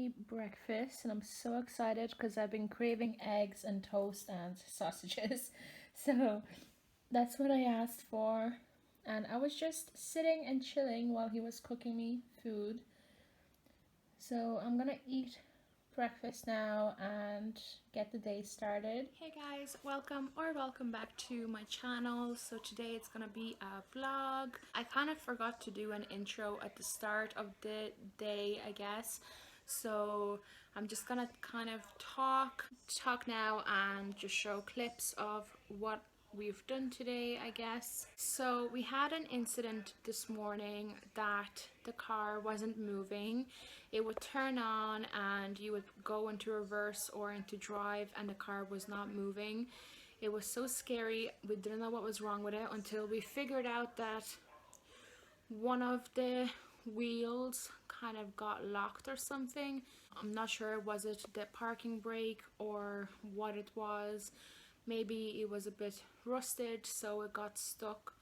me breakfast and I'm so excited because I've been craving eggs and toast and sausages. So that's what I asked for. And I was just sitting and chilling while he was cooking me food. So I'm gonna eat breakfast now and get the day started. Hey guys, welcome back to my channel. So today it's gonna be a vlog. I kind of forgot to do an intro at the start of the day, I guess. So I'm just gonna kind of talk now and just show clips of what we've done today, I guess. So we had an incident this morning that the car wasn't moving. It would turn on and you would go into reverse or into drive and the car was not moving. It was so scary. We didn't know what was wrong with it until we figured out that one of the wheels kind of got locked or something. I'm not sure, was it the parking brake or what it was. Maybe it was a bit rusted, so it got stuck,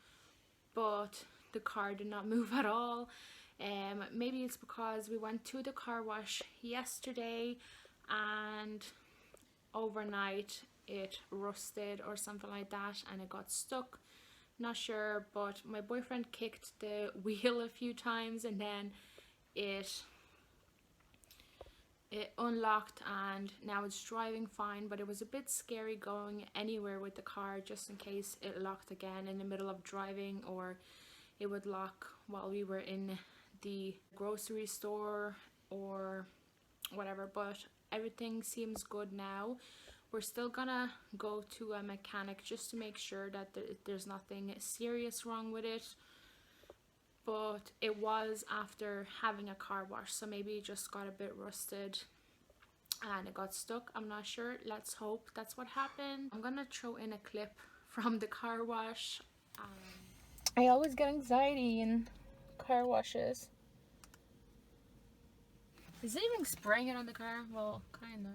but the car did not move at all. Maybe it's because we went to the car wash yesterday and overnight it rusted or something like that and it got stuck. Not sure, but my boyfriend kicked the wheel a few times and then it unlocked and now it's driving fine, but it was a bit scary going anywhere with the car just in case it locked again in the middle of driving, or it would lock while we were in the grocery store or whatever. But everything seems good now. We're still gonna go to a mechanic just to make sure that there's nothing serious wrong with it, but it was after having a car wash, so maybe it just got a bit rusted and it got stuck. I'm not sure. Let's hope that's what happened. I'm gonna throw in a clip from the car wash. I always get anxiety in car washes. Is it even spraying it on the car? Well, kind of.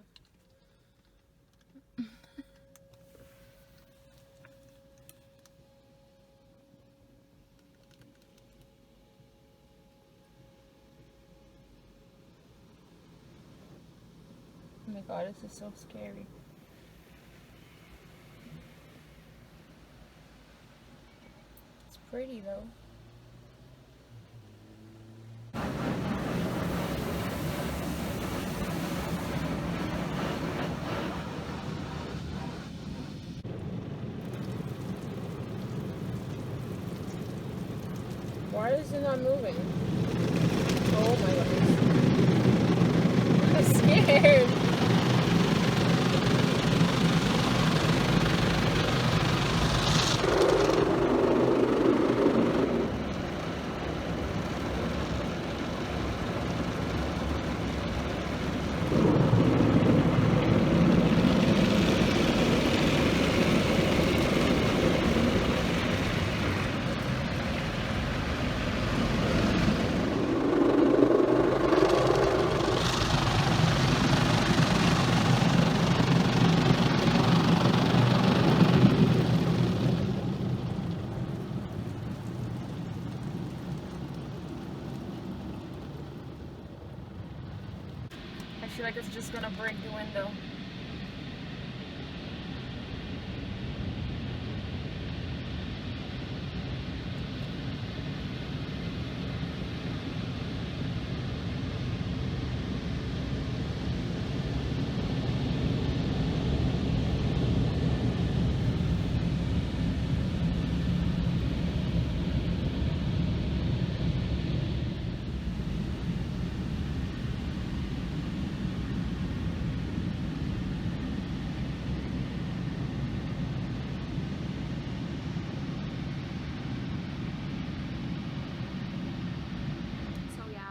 Oh my god, this is so scary. It's pretty though. Why is it not moving? Oh my goodness. I'm scared. I feel like it's just gonna break the window.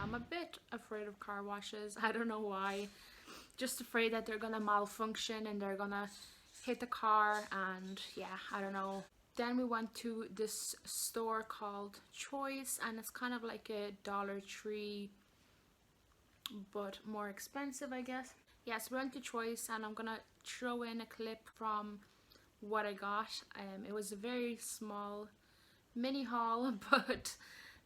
I'm a bit afraid of car washes. I don't know why. Just afraid that they're gonna malfunction and they're gonna hit the car, and yeah, I don't know. Then we went to this store called Choice, and it's kind of like a Dollar Tree but more expensive, I guess. Yes, we went to Choice and I'm gonna throw in a clip from what I got. It was a very small mini haul, but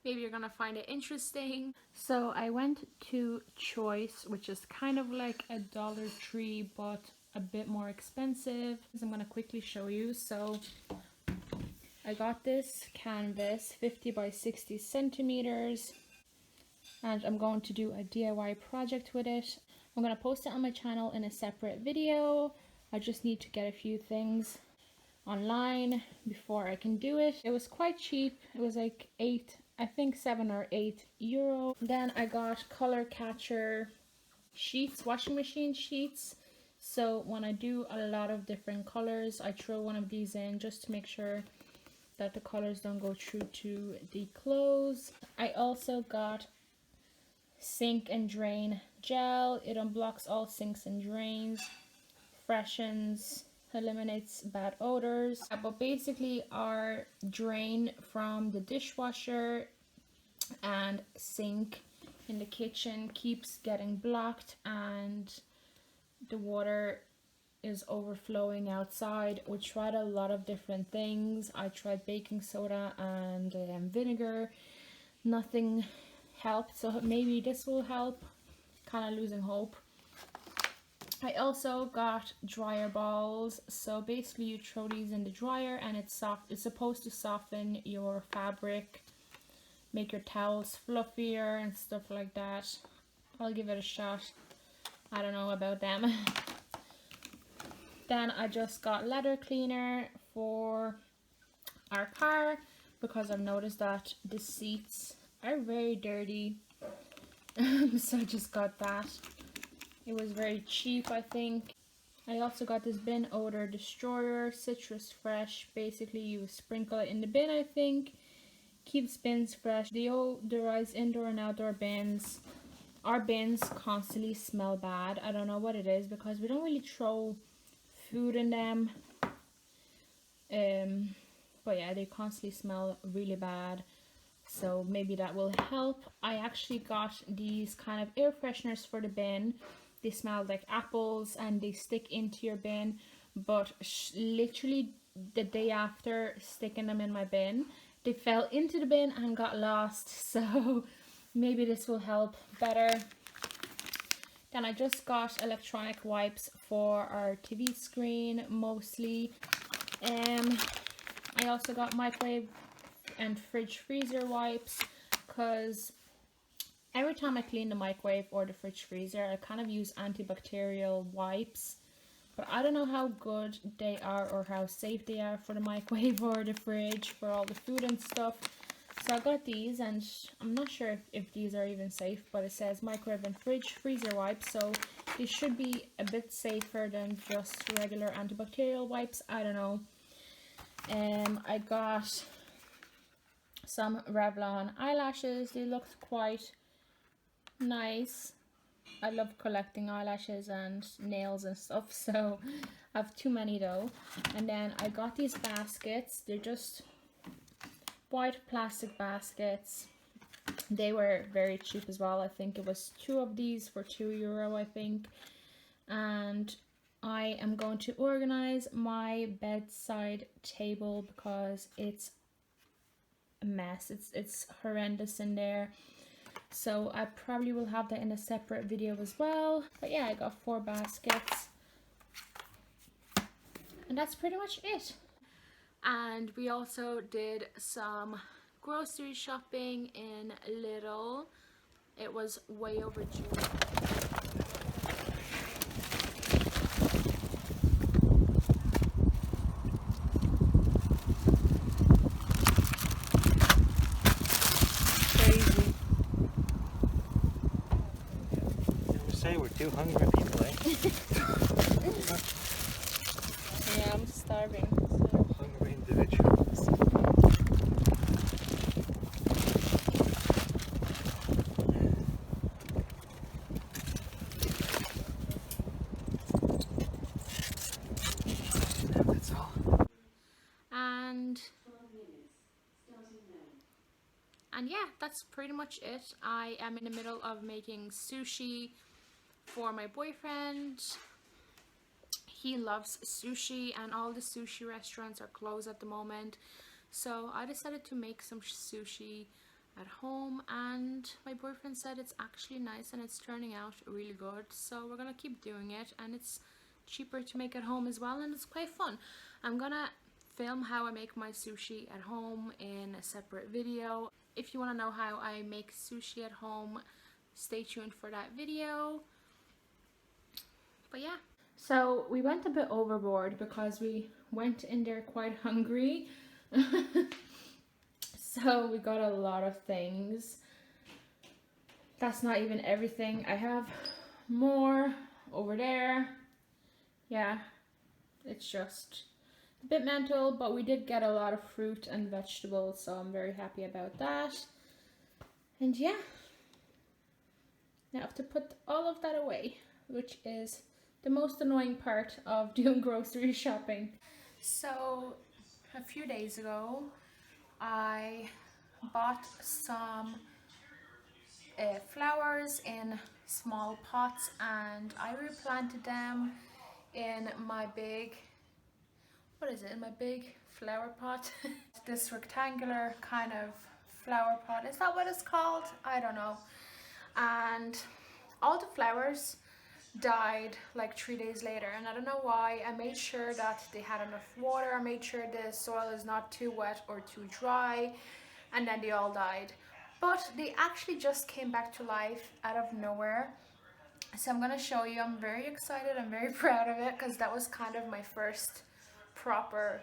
Maybe you're gonna find it interesting. So I went to Choice, which is kind of like a Dollar Tree but a bit more expensive. I'm gonna quickly show you. So I got this canvas 50 by 60 centimeters, and I'm going to do a DIY project with it. I'm gonna post it on my channel in a separate video. I just need to get a few things online before I can do it. It was quite cheap. It was like 7 or 8 euro. Then I got color catcher sheets, washing machine sheets. So when I do a lot of different colors, I throw one of these in just to make sure that the colors don't go through to the clothes. I also got sink and drain gel. It unblocks all sinks and drains, freshens, eliminates bad odors. But basically our drain from the dishwasher and sink in the kitchen keeps getting blocked, and the water is overflowing outside. We tried a lot of different things. I tried baking soda and vinegar. Nothing helped, so maybe this will help. Kind of losing hope. I also got dryer balls. So basically you throw these in the dryer and it's soft. It's supposed to soften your fabric, make your towels fluffier and stuff like that. I'll give it a shot. I don't know about them. Then I just got leather cleaner for our car because I've noticed that the seats are very dirty. So I just got that. It was very cheap, I think. I also got this bin odor destroyer, citrus fresh. Basically you sprinkle it in the bin, I think. Keeps bins fresh. Deodorize indoor and outdoor bins. Our bins constantly smell bad. I don't know what it is because we don't really throw food in them. But yeah, they constantly smell really bad. So maybe that will help. I actually got these kind of air fresheners for the bin. They smell like apples and they stick into your bin. But literally the day after sticking them in my bin, they fell into the bin and got lost. So maybe this will help better. Then I just got electronic wipes for our TV screen mostly. I also got microwave and fridge freezer wipes because every time I clean the microwave or the fridge freezer, I kind of use antibacterial wipes, but I don't know how good they are or how safe they are for the microwave or the fridge for all the food and stuff. So I got these, and I'm not sure if these are even safe, but it says microwave and fridge freezer wipes, so they should be a bit safer than just regular antibacterial wipes. I don't know. I got some Revlon eyelashes. They look quite nice. I love collecting eyelashes and nails and stuff, so I have too many though. And then I got these baskets. They're just white plastic baskets. They were very cheap as well. I think it was 2 of these for €2, I think. And I am going to organize my bedside table because it's a mess. It's horrendous in there. So I probably will have that in a separate video as well. But yeah, I got 4 baskets. And that's pretty much it. And we also did some grocery shopping in Lidl. It was way overdue. Crazy. Never say we're too hungry people, eh? Yeah, I'm starving. Hungry individuals. That's all. And yeah, that's pretty much it. I am in the middle of making sushi for my boyfriend. He loves sushi and all the sushi restaurants are closed at the moment. So I decided to make some sushi at home, and my boyfriend said it's actually nice and it's turning out really good, so we're gonna keep doing it, and it's cheaper to make at home as well, and it's quite fun. I'm gonna film how I make my sushi at home in a separate video. If you want to know how I make sushi at home, stay tuned for that video. But yeah, so we went a bit overboard because we went in there quite hungry. So we got a lot of things. That's not even everything. I have more over there. Yeah, it's just a bit mental, but we did get a lot of fruit and vegetables, so I'm very happy about that. And yeah, now I have to put all of that away, which is the most annoying part of doing grocery shopping. So a few days ago I bought some flowers in small pots, and I replanted them in my big, what is it, in my big flower pot. This rectangular kind of flower pot, is that what it's called? I don't know. And all the flowers died like 3 days later, and I don't know why. I made sure that they had enough water, I made sure the soil is not too wet or too dry, and then they all died. But they actually just came back to life out of nowhere, so I'm gonna show you. I'm very excited, I'm very proud of it, because that was kind of my first proper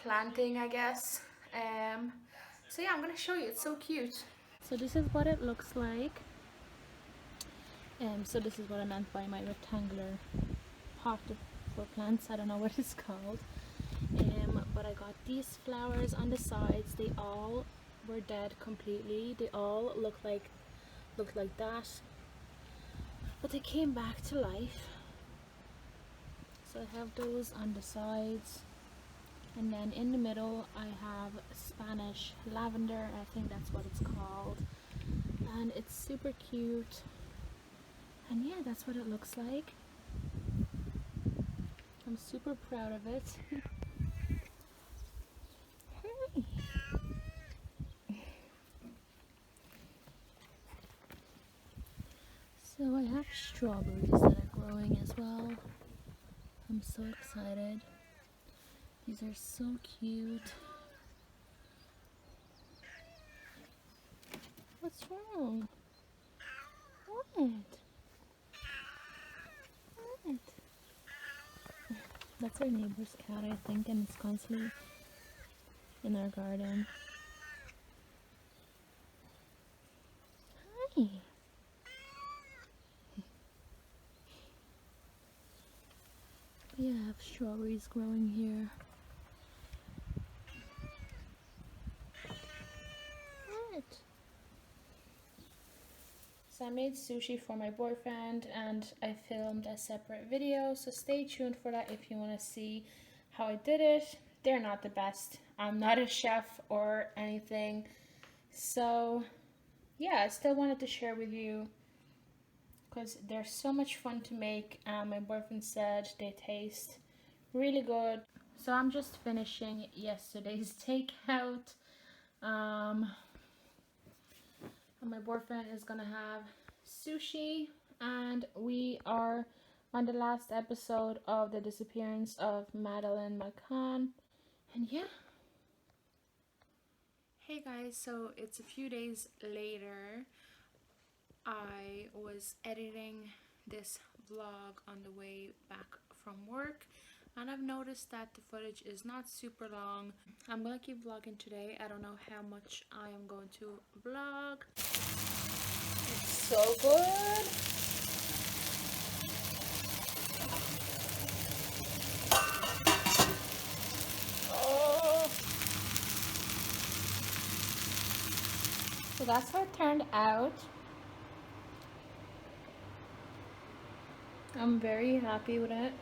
planting, I guess. So yeah, I'm gonna show you. It's so cute. So this is what it looks like. So this is what I meant by my rectangular pot for plants. I don't know what it's called. But I got these flowers on the sides. They all were dead completely. They all looked like that. But they came back to life. So I have those on the sides. And then in the middle I have Spanish lavender. I think that's what it's called. And it's super cute. And yeah, that's what it looks like. I'm super proud of it. So I have strawberries that are growing as well. I'm so excited. These are so cute. What's wrong? What? That's our neighbor's cat, I think, and it's constantly in our garden. Hi. Yeah, I have strawberries growing here. What? So I made sushi for my boyfriend, and I filmed a separate video, so stay tuned for that if you want to see how I did it. They're not the best. I'm not a chef or anything, so yeah, I still wanted to share with you because they're so much fun to make, and my boyfriend said they taste really good. So I'm just finishing yesterday's takeout. And my boyfriend is gonna have sushi, and we are on the last episode of the disappearance of Madeline McCann. And yeah. Hey guys, so it's a few days later. I was editing this vlog on the way back from work, and I've noticed that the footage is not super long. I'm gonna keep vlogging today. I don't know how much I am going to vlog. It's so good. Oh. So that's how it turned out. I'm very happy with it.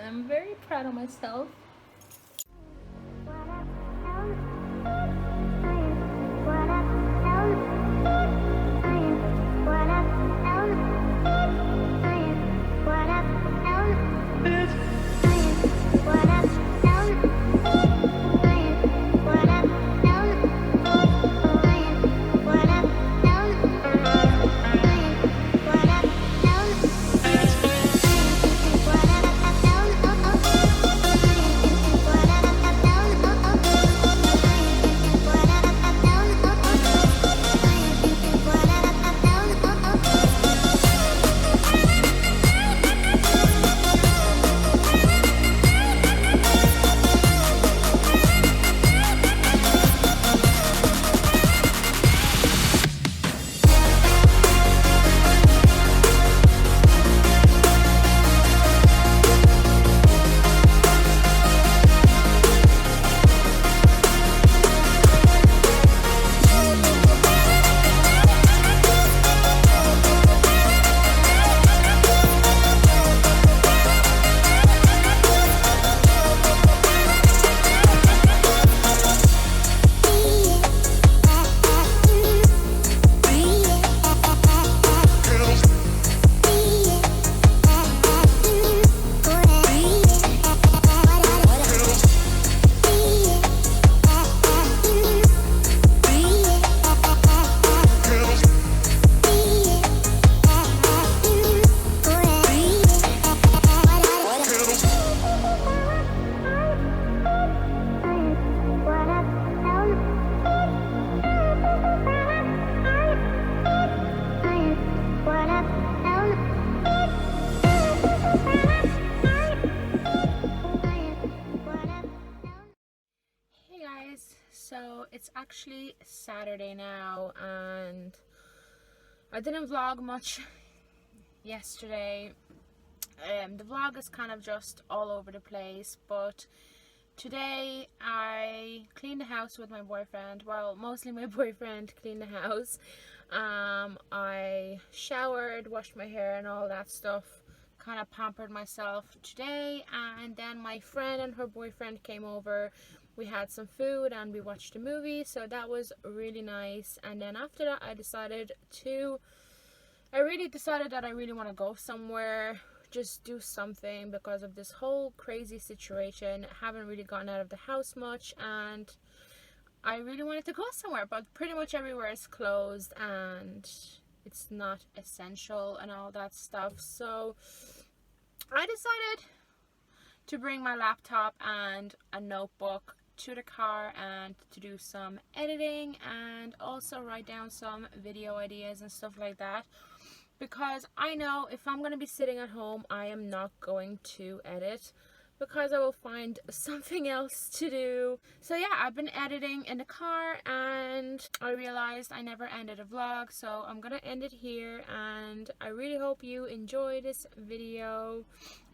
I'm very proud of myself. So it's actually Saturday now, and I didn't vlog much yesterday. The vlog is kind of just all over the place, but today I cleaned the house with my boyfriend. Well, mostly my boyfriend cleaned the house. I showered, washed my hair and all that stuff, kind of pampered myself today, and then my friend and her boyfriend came over. We had some food and we watched a movie, so that was really nice. And then after that I really decided that I really want to go somewhere, just do something, because of this whole crazy situation. I haven't really gotten out of the house much, and I really wanted to go somewhere, but pretty much everywhere is closed and it's not essential and all that stuff. So I decided to bring my laptop and a notebook to the car and to do some editing, and also write down some video ideas and stuff like that, because I know if I'm going to be sitting at home, I am not going to edit, because I will find something else to do. So yeah, I've been editing in the car, and I realized I never ended a vlog, so I'm gonna end it here. And I really hope you enjoyed this video.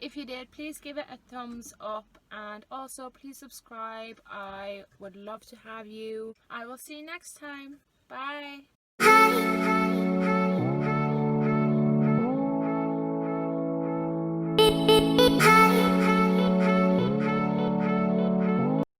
If you did, please give it a thumbs up, and also please subscribe. I would love to have you. I will see you next time. Bye.